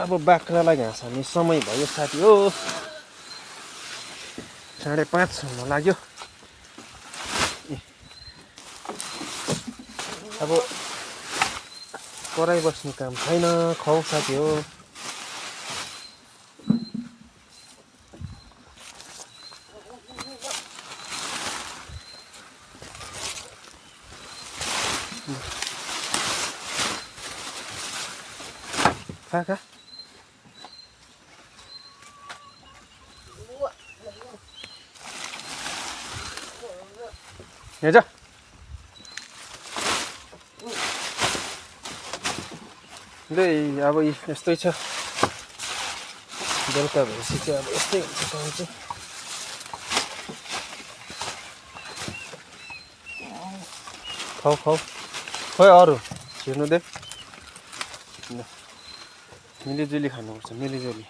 अब बाख्रालाई घाँस हाल्ने समय भयो साथी हो 5:30 हुन लाग्यो अब कराइ बस्ने काम छैन खाऊ साथी हो खा यहाँ जा अब यस्तै छ बेलुका भएपछि चाहिँ अब यस्तै हुन्छ काम चाहिँ खाऊ खोइ अरू छिर्नु दे मिलिजुली खानुपर्छ मिलिजुली